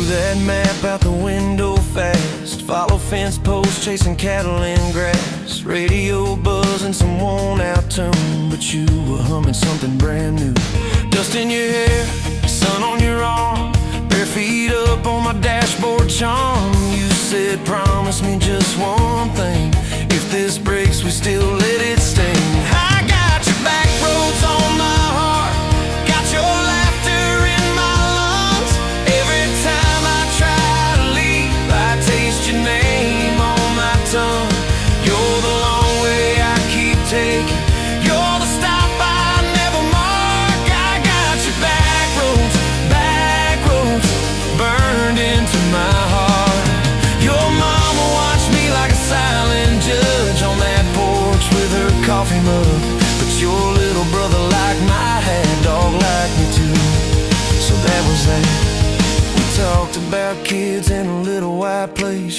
That map out the window fast, follow fence posts, chasing cattle in grass, radio buzzing some worn out tune, but you were humming something brand new. Dust in your hair, sun on your arm, bare feet up on my dashboard charm. You said promise me just one thing, if this breaks we still let it sting. I got your back roads on my heart,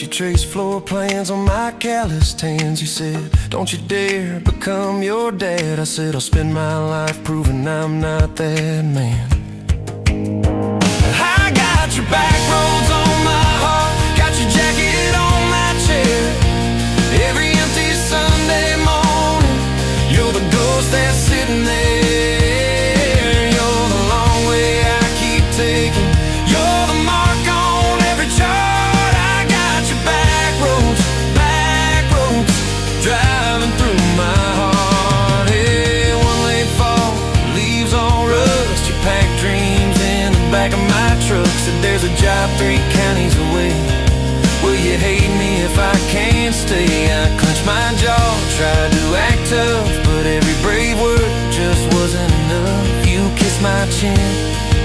you traced floor plans on my calloused hands. You said, don't you dare become your dad. I said, I'll spend my life proving I'm not that man. I got your back roads on my heart, got your jacket on my chair. Every empty Sunday morning, you're the ghost that's sitting there. You're the long way I keep taking, you're the mark on every chart. I got your back roads, driving through my heart. Hey, one late fall, leaves all rust. You pack dreams in the back of my truck. Said there's a job 3 counties away. Will you hate me if I can't stay? I clenched my jaw, tried to act tough, but every brave word just wasn't enough. You kissed my chin,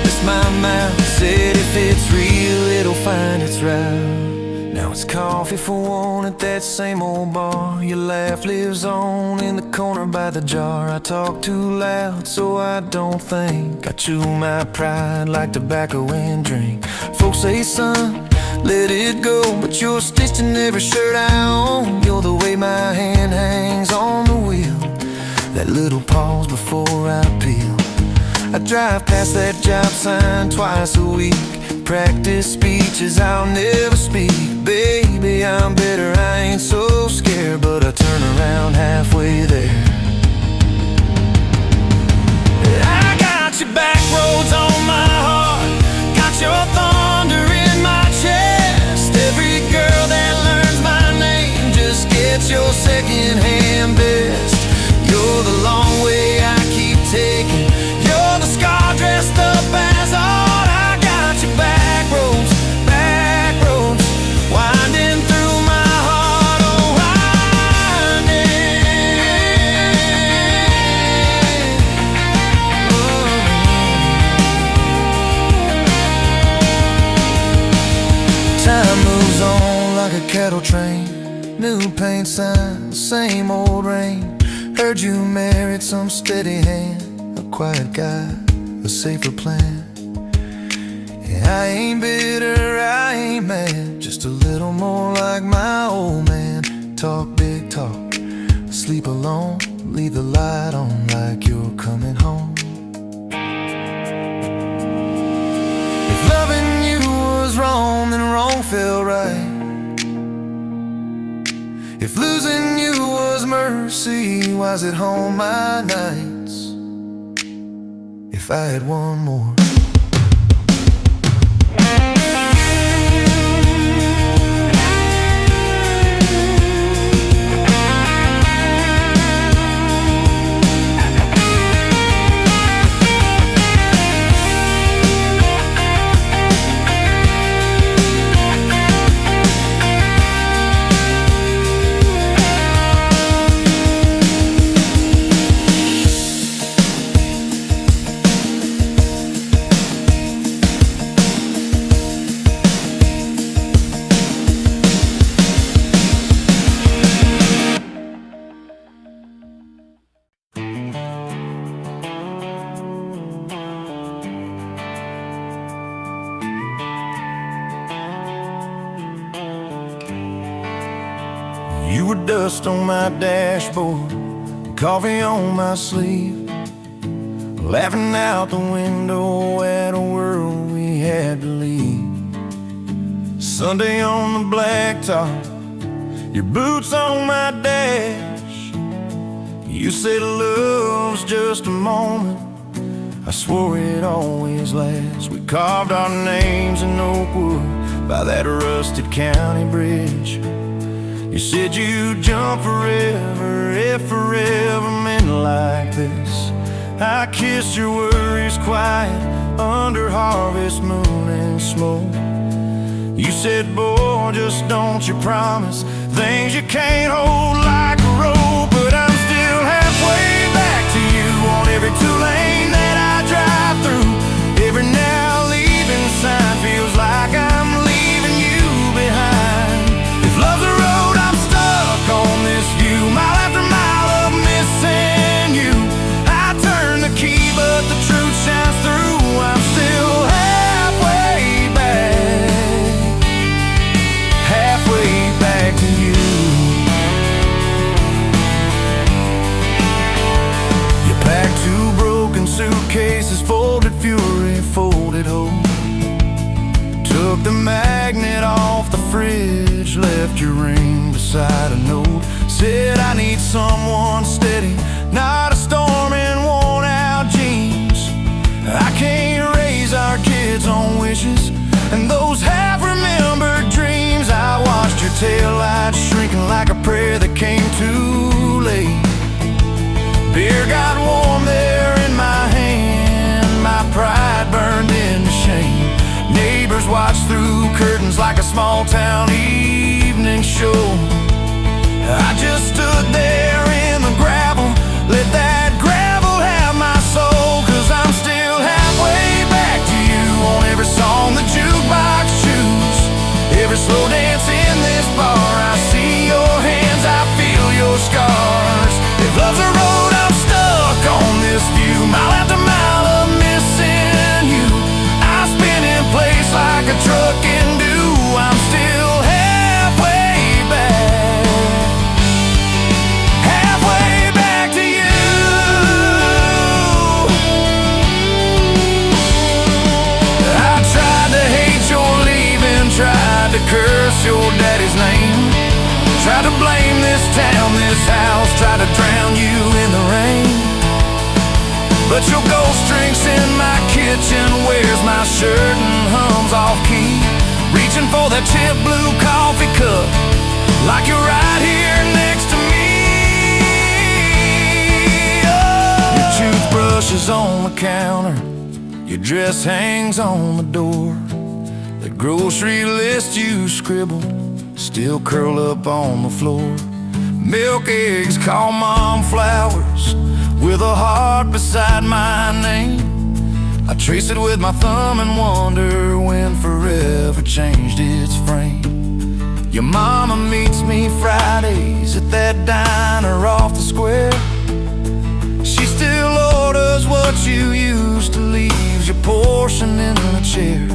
kissed my mouth, said if it's real, it'll find its route. Now it's coffee for one at that same old bar. Your laugh lives on in the corner by the jar. I talk too loud so I don't think. I chew my pride like tobacco and drink. Folks say, son, let it go, but you're stitched in every shirt I own. You're the way my hand hangs on the wheel, that little pause before I peel. I drive past that job sign twice a week, practice speeches I'll never speak. Baby, I'm better, I ain't so scared, but I turn around halfway there. I got your back roads on my heart, got your thunder in my chest. Every girl that learns my name just gets your second-hand best. You're the long way I keep taking, you're the scar dressed up as art. I got your back roads, winding through my heart, oh winding. Time moves on like a cattle train, new paint signs, same old rain. Heard you married some steady hand, a quiet guy, a safer plan. I ain't bitter, I ain't mad, just a little more like my old man. Talk big talk, sleep alone, leave the light on like you're coming home. If loving you was wrong, then wrong felt right. If losing you was mercy, why's it home my nights? If I had one more. You were dust on my dashboard, coffee on my sleeve, laughing out the window at a world we had to leave. Sunday on the blacktop, your boots on my dash. You said love's just a moment, I swore it always lasts. We carved our names in oak wood by that rusted county bridge. You said you'd jump forever if forever meant like this. I kissed your worries quiet under harvest moon and smoke. You said, boy, just don't you promise things you can't hold like a rope. But I'm still halfway back to you on every two-lane that I drive through. Every now leaving sign feels like I'm leaving you behind. If love's a road, I'm stuck on this view, mile after mile of missing you. I turn the key, but the truth shines through. I'm still halfway back, halfway folded fury, folded hope. Took the magnet off the fridge, left your ring beside a note. Said I need someone steady, not a storm in worn out jeans. I can't raise our kids on wishes and those half-remembered dreams. I watched your taillights shrinking like a prayer that came too late. Beer got warm there in my hand, my pride burned into shame. Neighbors watched through curtains like a small town evening show. I just stood there in the gravel, let that gravel have my soul. Cause I'm still halfway back to you on every song the jukebox choose. Every slow dance in this bar, I see your hands, I feel your scars. If love's a road, I'm stuck on this view, mile after mile of missing you. I spin in place like a truck can do. I'm still halfway back, halfway back to you. I tried to hate your leaving, tried to curse your daddy's name, tried to blame this town, this house, tried to drown you in the rain. But your ghost drinks in my kitchen, wears my shirt and hums off key, reaching for that chip blue coffee cup like you're right here next to me. Oh. Your toothbrush is on the counter, your dress hangs on the door. The grocery list you scribbled still curl up on the floor. Milk, eggs, call mom flowers with a heart beside my name. I trace it with my thumb and wonder when forever changed its frame. Your mama meets me Fridays at that diner off the square. She still orders what you used to, leaves your portion in the chair.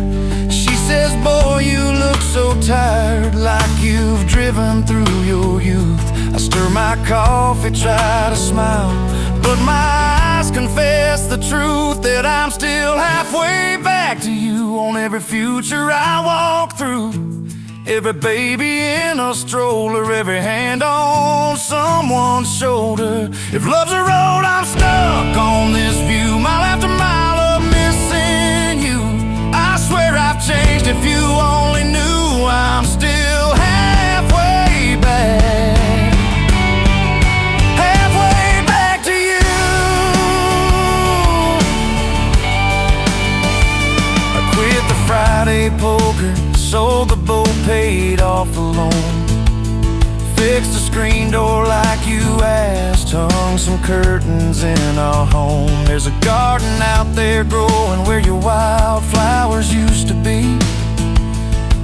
She says, boy, you look so tired, like you've driven through your youth. I stir my coffee, try to smile, but my eyes confess the truth, that I'm still halfway back to you on every future I walk through. Every baby in a stroller, every hand on someone's shoulder. If love's a road, I'm stuck on this view, mile after mile of missing you. I swear I've changed, if you only knew. I'm still halfway back, halfway back to you. I quit the Friday poker, sold the boat, paid off the loan, fixed the screen door like you asked, hung some curtains in our home. There's a garden out there growing where your wildflowers used to be.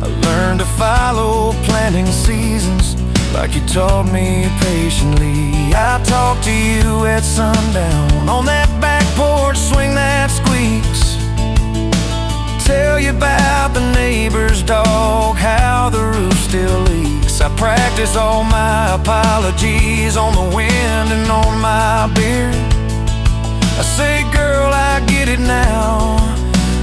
I learned to follow planting seasons like you taught me patiently. I talk to you at sundown on that back porch swing that squeaks, tell you about the neighbor's dog, how the roof still leaks. I practice all my apologies on the wind and on my beard. I say, girl, I get it now,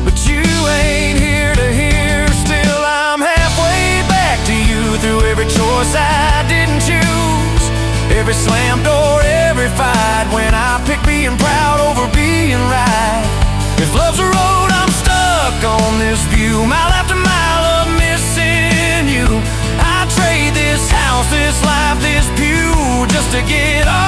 but you ain't here to hear. Still, I'm halfway back to you through every choice I didn't choose, every slam door, every fight, when I pick being proud over being right. If love's a road, I'm stuck on this view, mile after mile of missing you. I trade this house, this life, this pew, just to get off